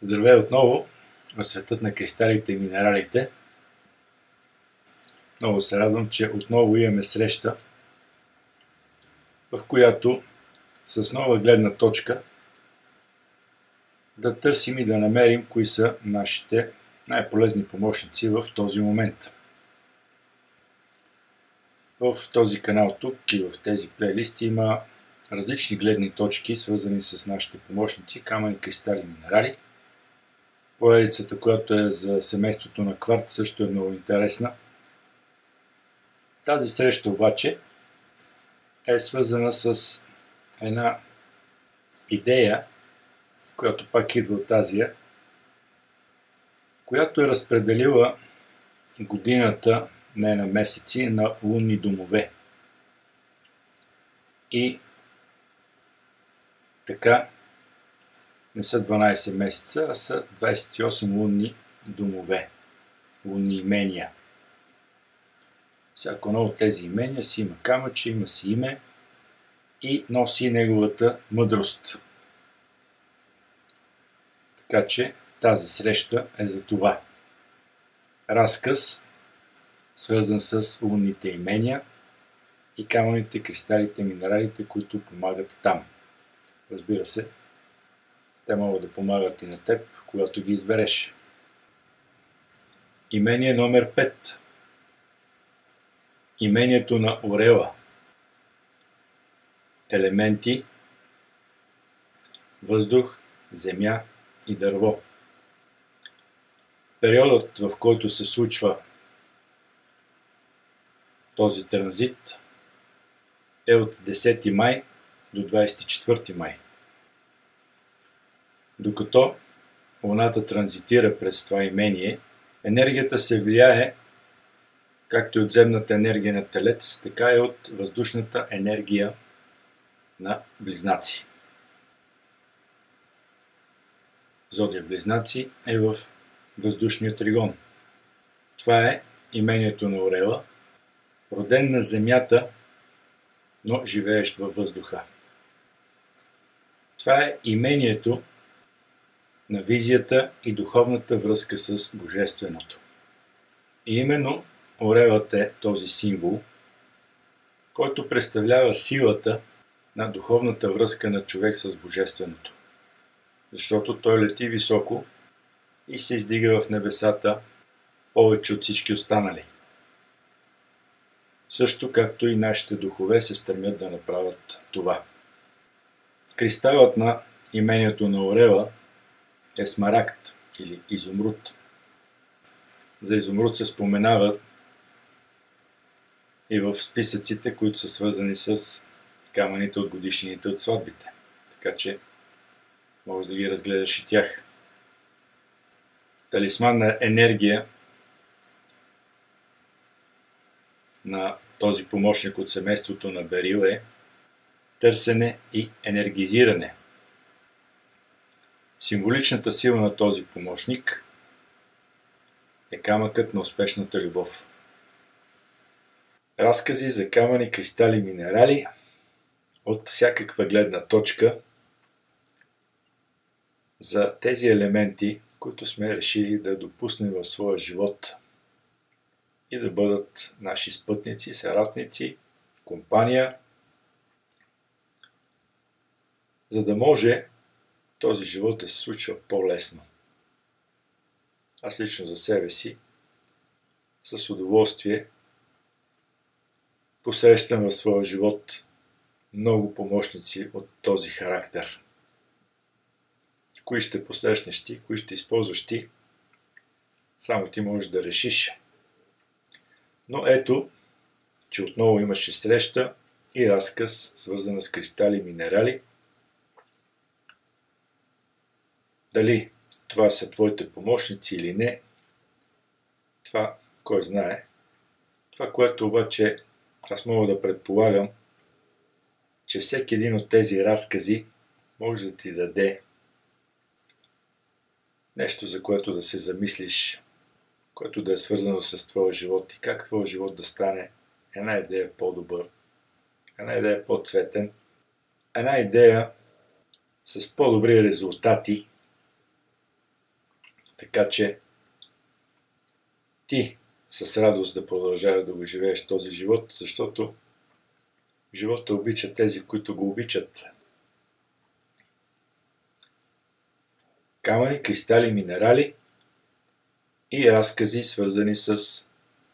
Здравей отново в светът на кристалите и минералите. Много се радвам, че отново имаме среща, в която с нова гледна точка да търсим и да намерим кои са нашите най-полезни помощници в този момент. В този канал тук и в тези плейлисти има различни гледни точки, свързани с нашите помощници, камъни, кристали, минерали. Поредицата, която е за семейството на кварц, също е много интересна. Тази среща обаче е свързана с една идея, която пак идва от Азия, която е разпределила годината не на месеци, на лунни домове. И така не са 12 месеца, а са 28 лунни домове, лунни имения. Всяко едно от тези имения си има камъче, има си име и носи неговата мъдрост. Така че тази среща е за това. Разказ, свързан с лунните имения и камъните, кристалите, минералите, които помагат там. Разбира се, те могат да помагат и на теб, когато ги избереш. Имение номер 5. Имението на орела. Елементи: въздух, земя и дърво. Периодът, в който се случва този транзит, е от 10 май до 24 май. Докато Луната транзитира през това имение, енергията се влияе както и от земната енергия на Телец, така и от въздушната енергия на Близнаци. Зодия Близнаци е в въздушния тригон. Това е имението на орела, роден на Земята, но живеещ във въздуха. Това е имението на визията и духовната връзка с Божественото. И именно орелът е този символ, който представлява силата на духовната връзка на човек с Божественото. Защото той лети високо и се издига в небесата повече от всички останали. Също както и нашите духове се стремят да направят това. Кристалът на имението на орела е смарагд или изумруд. За изумруд се споменава и в списъците, които са свързани с камъните от годишнините от сватбите. Така че можеш да ги разгледаш и тях. Талисманна енергия на този помощник от семейството на Берил е търсене и енергизиране. Символичната сила на този помощник е камъкът на успешната любов. Разкази за камъни, кристали, минерали от всякаква гледна точка за тези елементи, които сме решили да допуснем в своя живот и да бъдат наши спътници, съратници, компания, за да може този живот да се случва по-лесно. Аз лично за себе си с удоволствие посрещам в своя живот много помощници от този характер. Кои ще посрещнеш ти, кои ще използваш ти, само ти можеш да решиш. Но ето, че отново имаше среща и разказ, свързана с кристали и минерали. Дали това са твоите помощници или не, това кой знае. Това, което обаче аз мога да предполагам, че всеки един от тези разкази може да ти даде нещо, за което да се замислиш, което да е свързано с твоя живот и как твоя живот да стане една идея по-добър, една идея по-цветен, една идея с по-добри резултати Така че ти с радост да продължаваш да го живееш този живот, защото живота обича тези, които го обичат. Камъни, кристали, минерали и разкази, свързани с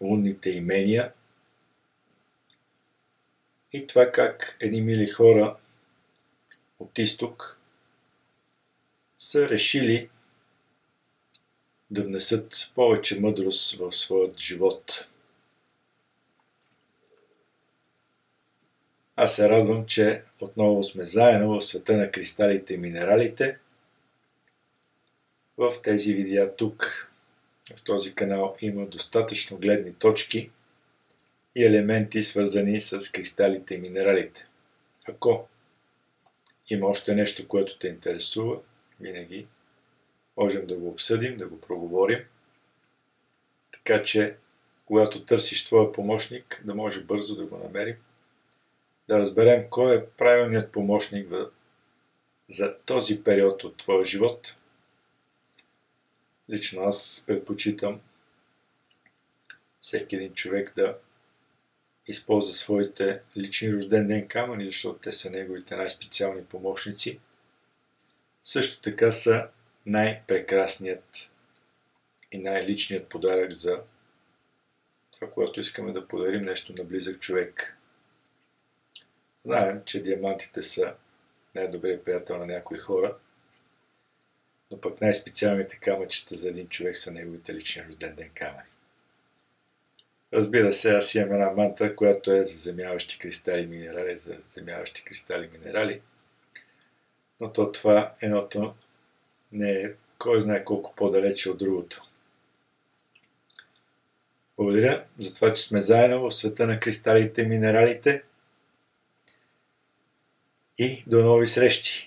лунните имения и това как едни мили хора от изток са решили да внесат повече мъдрост в своят живот. Аз се радвам, че отново сме заедно в света на кристалите и минералите. В тези видеа тук, в този канал, има достатъчно гледни точки и елементи, свързани с кристалите и минералите. Ако има още нещо, което те интересува, винаги можем да го обсъдим, да го проговорим. Така че, когато търсиш твоя помощник, да може бързо да го намерим, да разберем кой е правилният помощник за този период от твоя живот. Лично аз предпочитам всеки един човек да използва своите лични рожден ден камъни, защото те са неговите най-специални помощници. Също така са най-прекрасният и най-личният подарък за това, което искаме да подарим нещо на близък човек. Знаем, че диамантите са най-добрият приятел на някои хора, но пък най-специалните камъчета за един човек са неговите лични рожден ден камъни. Разбира се, аз имам една мантра, която е за земяващи кристали и минерали, но това едното не е кой знае колко по-далече от другото. Благодаря за това, че сме заедно в света на кристалите и минералите и до нови срещи!